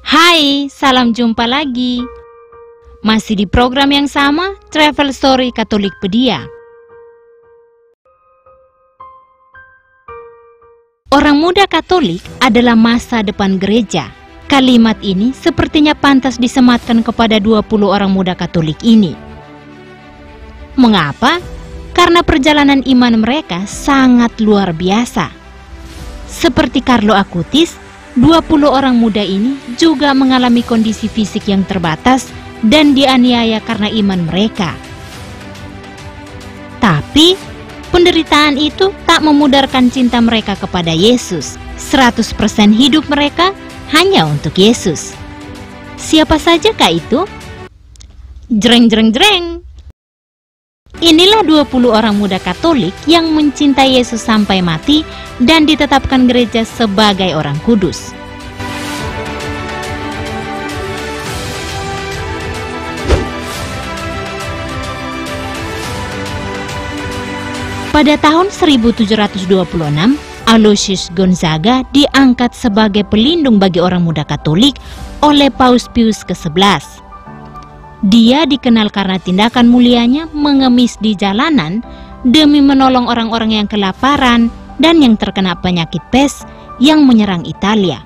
Hai, salam jumpa lagi. Masih di program yang sama, Travel Story Katolikpedia. Orang muda Katolik adalah masa depan gereja. Kalimat ini sepertinya pantas disematkan kepada 20 orang muda Katolik ini. Mengapa? Karena perjalanan iman mereka sangat luar biasa. Seperti Carlo Acutis, 20 orang muda ini juga mengalami kondisi fisik yang terbatas dan dianiaya karena iman mereka. Tapi, penderitaan itu tak memudarkan cinta mereka kepada Yesus. 100% hidup mereka hanya untuk Yesus. Siapa sajakah itu? Jreng jreng jreng. Inilah 20 orang muda Katolik yang mencintai Yesus sampai mati dan ditetapkan gereja sebagai orang kudus. Pada tahun 1726, Aloysius Gonzaga diangkat sebagai pelindung bagi orang muda Katolik oleh Paus Pius ke-11. Dia dikenal karena tindakan mulianya mengemis di jalanan demi menolong orang-orang yang kelaparan dan yang terkena penyakit pes yang menyerang Italia.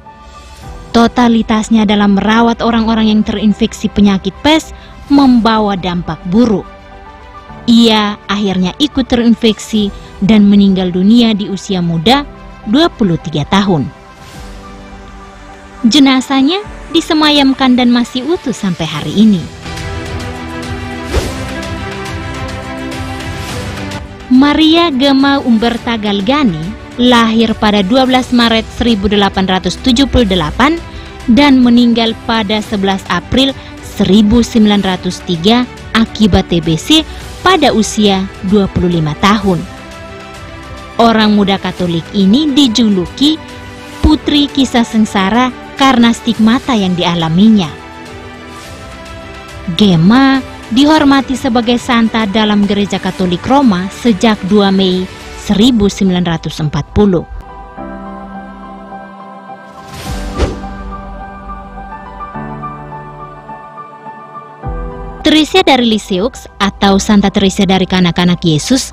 Totalitasnya dalam merawat orang-orang yang terinfeksi penyakit pes membawa dampak buruk. Ia akhirnya ikut terinfeksi dan meninggal dunia di usia muda, 23 tahun. Jenazahnya disemayamkan dan masih utuh sampai hari ini. Maria Gemma Umberta Galgani lahir pada 12 Maret 1878 dan meninggal pada 11 April 1903 akibat TBC pada usia 25 tahun. Orang muda Katolik ini dijuluki Putri Kisah Sengsara karena stigmata yang dialaminya. Gemma dihormati sebagai santa dalam Gereja Katolik Roma sejak 2 Mei 1940. Teresia dari Lisieux atau Santa Teresia dari Kanak-kanak Yesus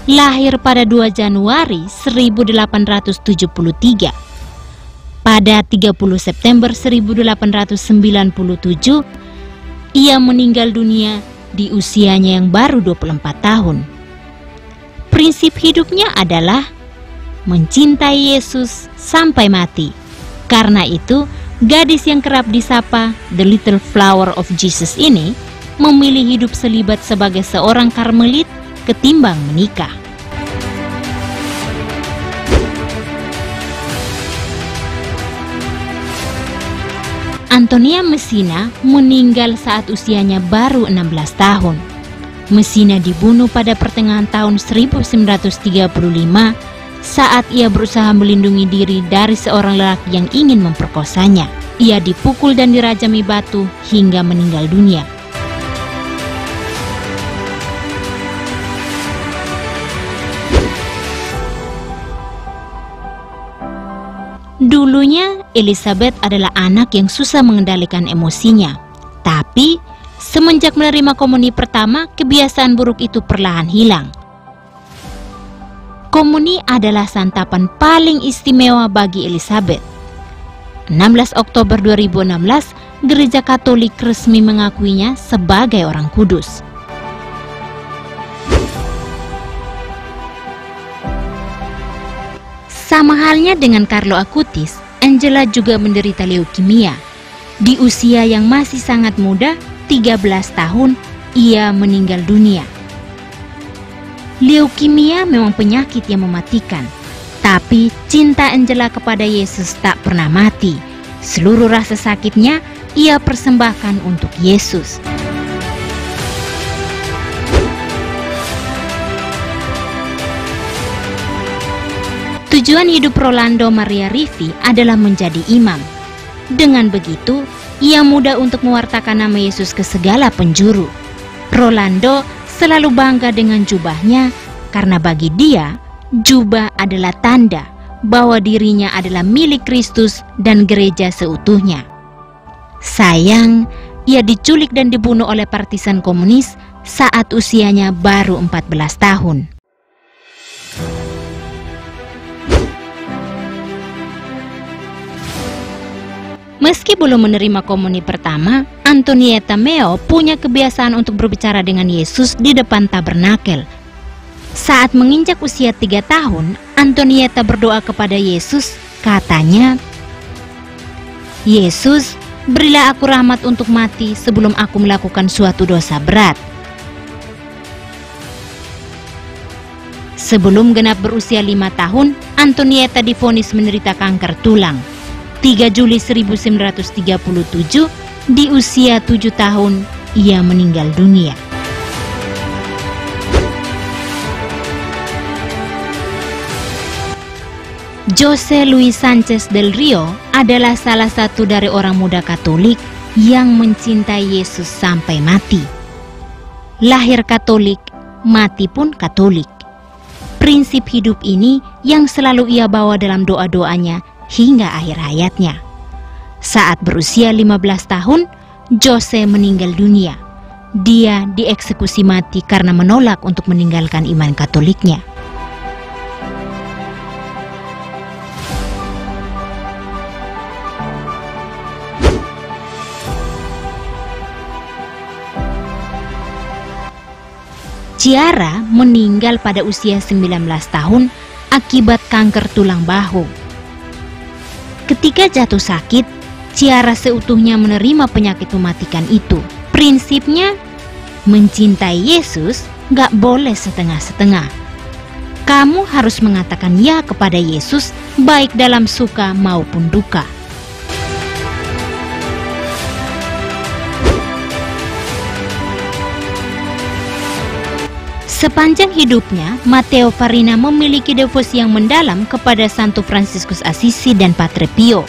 lahir pada 2 Januari 1873. Pada 30 September 1897, ia meninggal dunia di usianya yang baru 24 tahun. Prinsip hidupnya adalah mencintai Yesus sampai mati. Karena itu, gadis yang kerap disapa The Little Flower of Jesus ini memilih hidup selibat sebagai seorang Karmelit ketimbang menikah. Antonia Messina meninggal saat usianya baru 16 tahun. Messina dibunuh pada pertengahan tahun 1935 saat ia berusaha melindungi diri dari seorang lelaki yang ingin memperkosanya. Ia dipukul dan dirajami batu hingga meninggal dunia. Dulunya, Elizabeth adalah anak yang susah mengendalikan emosinya. Tapi, semenjak menerima komuni pertama, kebiasaan buruk itu perlahan hilang. Komuni adalah santapan paling istimewa bagi Elizabeth. 16 Oktober 2016, Gereja Katolik resmi mengakuinya sebagai orang kudus. Sama halnya dengan Carlo Acutis, Angela juga menderita leukemia. Di usia yang masih sangat muda, 13 tahun, ia meninggal dunia. Leukemia memang penyakit yang mematikan, tapi cinta Angela kepada Yesus tak pernah mati. Seluruh rasa sakitnya ia persembahkan untuk Yesus. Tujuan hidup Rolando Maria Rivi adalah menjadi imam. Dengan begitu, ia mudah untuk mewartakan nama Yesus ke segala penjuru. Rolando selalu bangga dengan jubahnya karena bagi dia, jubah adalah tanda bahwa dirinya adalah milik Kristus dan gereja seutuhnya. Sayang, ia diculik dan dibunuh oleh partisan komunis saat usianya baru 14 tahun. Meski belum menerima komuni pertama, Antonietta Meo punya kebiasaan untuk berbicara dengan Yesus di depan tabernakel. Saat menginjak usia 3 tahun, Antonietta berdoa kepada Yesus, katanya, "Yesus, berilah aku rahmat untuk mati sebelum aku melakukan suatu dosa berat." Sebelum genap berusia 5 tahun, Antonietta divonis menderita kanker tulang. 3 Juli 1937, di usia 7 tahun, ia meninggal dunia. Jose Luis Sanchez del Rio adalah salah satu dari orang muda Katolik yang mencintai Yesus sampai mati. Lahir Katolik, mati pun Katolik. Prinsip hidup ini yang selalu ia bawa dalam doa-doanya hingga akhir hayatnya. Saat berusia 15 tahun, Jose meninggal dunia. Dia dieksekusi mati karena menolak untuk meninggalkan iman Katoliknya. Ciara meninggal pada usia 19 tahun akibat kanker tulang bahu. Ketika jatuh sakit, Ciara seutuhnya menerima penyakit mematikan itu. Prinsipnya, mencintai Yesus gak boleh setengah-setengah. Kamu harus mengatakan ya kepada Yesus baik dalam suka maupun duka. Sepanjang hidupnya, Matteo Farina memiliki devosi yang mendalam kepada Santo Fransiskus Assisi dan Padre Pio.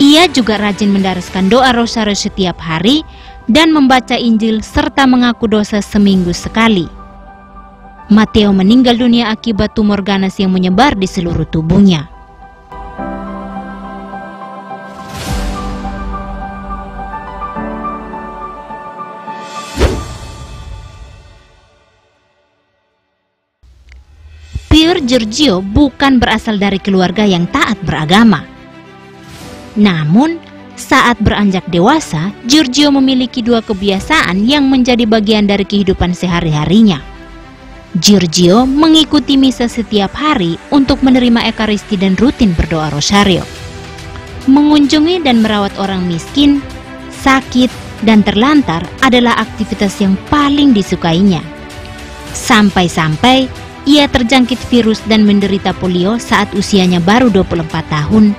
Ia juga rajin mendaraskan doa rosario setiap hari dan membaca Injil serta mengaku dosa seminggu sekali. Matteo meninggal dunia akibat tumor ganas yang menyebar di seluruh tubuhnya. Pier Giorgio bukan berasal dari keluarga yang taat beragama. Namun, saat beranjak dewasa, Giorgio memiliki 2 kebiasaan yang menjadi bagian dari kehidupan sehari-harinya. Giorgio mengikuti misa setiap hari untuk menerima Ekaristi dan rutin berdoa rosario. Mengunjungi dan merawat orang miskin, sakit, dan terlantar adalah aktivitas yang paling disukainya. Sampai-sampai ia terjangkit virus dan menderita polio saat usianya baru 24 tahun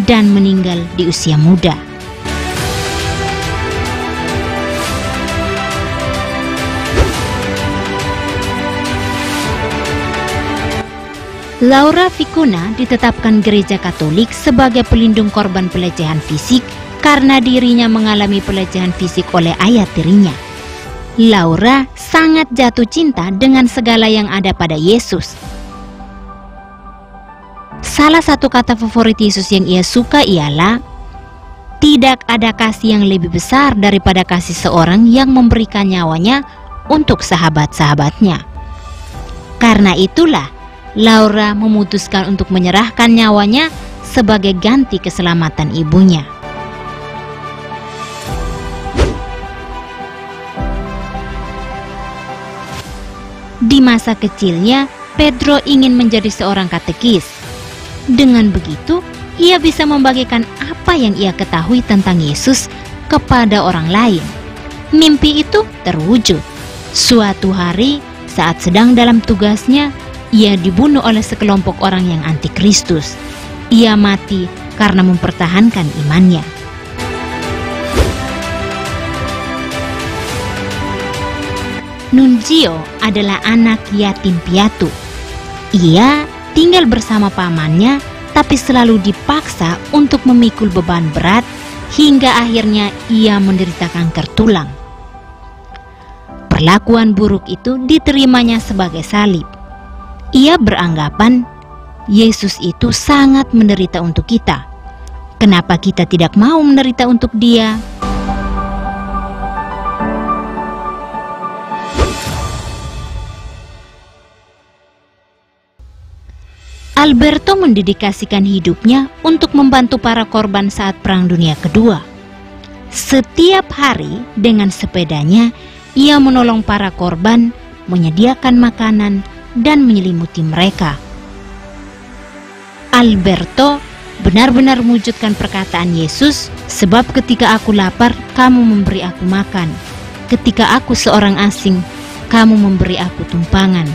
dan meninggal di usia muda. Laura Vicuna ditetapkan Gereja Katolik sebagai pelindung korban pelecehan fisik karena dirinya mengalami pelecehan fisik oleh ayah tirinya. Laura sangat jatuh cinta dengan segala yang ada pada Yesus. Salah satu kata favorit Yesus yang ia suka ialah, "Tidak ada kasih yang lebih besar daripada kasih seorang yang memberikan nyawanya untuk sahabat-sahabatnya." Karena itulah, Laura memutuskan untuk menyerahkan nyawanya sebagai ganti keselamatan ibunya. Di masa kecilnya, Pedro ingin menjadi seorang katekis. Dengan begitu, ia bisa membagikan apa yang ia ketahui tentang Yesus kepada orang lain. Mimpi itu terwujud. Suatu hari, saat sedang dalam tugasnya, ia dibunuh oleh sekelompok orang yang antikristus. Ia mati karena mempertahankan imannya. Nunzio adalah anak yatim piatu. Ia tinggal bersama pamannya, tapi selalu dipaksa untuk memikul beban berat hingga akhirnya ia menderita kanker tulang. Perlakuan buruk itu diterimanya sebagai salib. Ia beranggapan Yesus itu sangat menderita untuk kita. Kenapa kita tidak mau menderita untuk Dia? Alberto mendedikasikan hidupnya untuk membantu para korban saat Perang Dunia Kedua. Setiap hari dengan sepedanya, ia menolong para korban, menyediakan makanan, dan menyelimuti mereka. Alberto benar-benar mewujudkan perkataan Yesus, sebab ketika aku lapar, kamu memberi aku makan. Ketika aku seorang asing, kamu memberi aku tumpangan.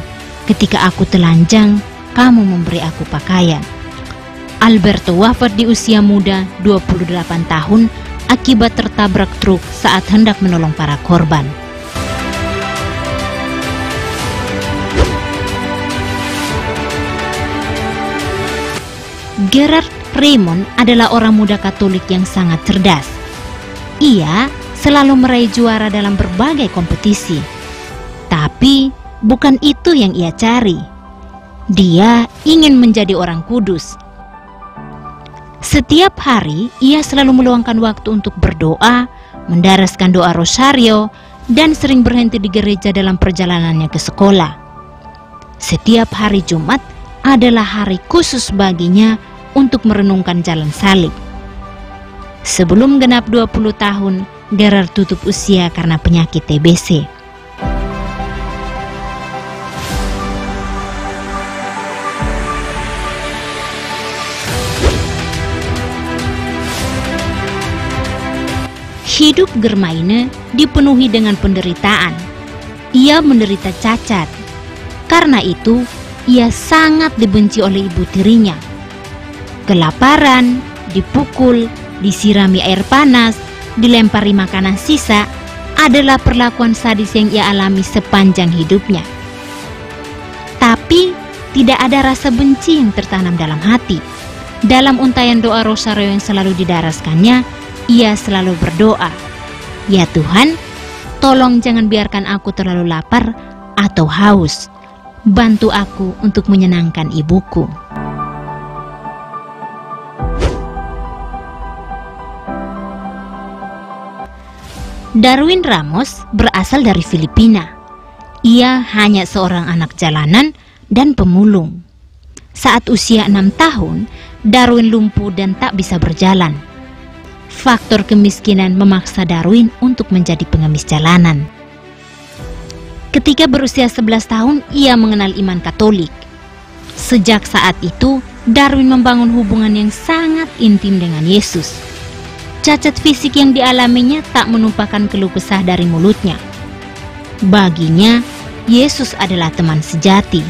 Ketika aku telanjang, kamu memberi aku pakaian. Alberto wafat di usia muda 28 tahun akibat tertabrak truk saat hendak menolong para korban. Gerard Raymond adalah orang muda Katolik yang sangat cerdas. Ia selalu meraih juara dalam berbagai kompetisi. Tapi bukan itu yang ia cari. Dia ingin menjadi orang kudus. Setiap hari ia selalu meluangkan waktu untuk berdoa, mendaraskan doa rosario, dan sering berhenti di gereja dalam perjalanannya ke sekolah. Setiap hari Jumat adalah hari khusus baginya untuk merenungkan jalan salib. Sebelum genap 20 tahun, Gerard tutup usia karena penyakit TBC. Hidup Germaine dipenuhi dengan penderitaan. Ia menderita cacat. Karena itu, ia sangat dibenci oleh ibu tirinya. Kelaparan, dipukul, disirami air panas, dilempari makanan sisa adalah perlakuan sadis yang ia alami sepanjang hidupnya. Tapi tidak ada rasa benci yang tertanam dalam hati. Dalam untayan doa rosario yang selalu didaraskannya, ia selalu berdoa, "Ya Tuhan, tolong jangan biarkan aku terlalu lapar atau haus. Bantu aku untuk menyenangkan ibuku." Darwin Ramos berasal dari Filipina. Ia hanya seorang anak jalanan dan pemulung. Saat usia 6 tahun, Darwin lumpuh dan tak bisa berjalan. Faktor kemiskinan memaksa Darwin untuk menjadi pengemis jalanan. Ketika berusia 11 tahun, ia mengenal iman Katolik. Sejak saat itu, Darwin membangun hubungan yang sangat intim dengan Yesus. Cacat fisik yang dialaminya tak menumpahkan keluh kesah dari mulutnya. Baginya, Yesus adalah teman sejati.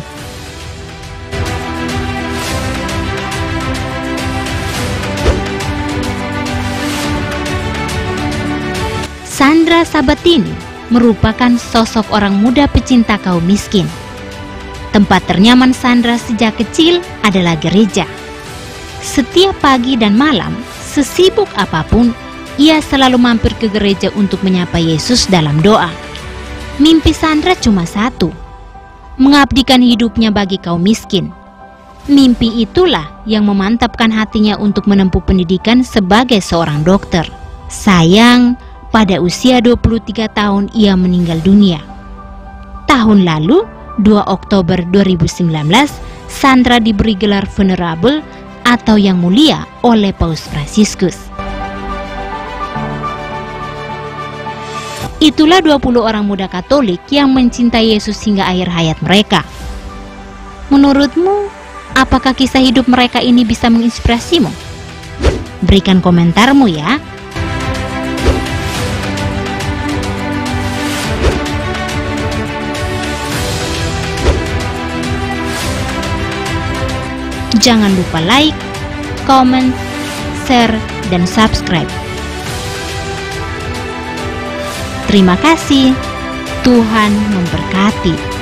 Sandra Sabatini merupakan sosok orang muda pecinta kaum miskin. Tempat ternyaman Sandra sejak kecil adalah gereja. Setiap pagi dan malam, sesibuk apapun, ia selalu mampir ke gereja untuk menyapa Yesus dalam doa. Mimpi Sandra cuma satu, mengabdikan hidupnya bagi kaum miskin. Mimpi itulah yang memantapkan hatinya untuk menempuh pendidikan sebagai seorang dokter. Sayang, pada usia 23 tahun ia meninggal dunia. Tahun lalu, 2 Oktober 2019, Sandra diberi gelar Venerable atau yang mulia oleh Paus Fransiskus. Itulah 20 orang muda Katolik yang mencintai Yesus hingga akhir hayat mereka. Menurutmu, apakah kisah hidup mereka ini bisa menginspirasimu? Berikan komentarmu ya. Jangan lupa like, comment, share, dan subscribe. Terima kasih. Tuhan memberkati.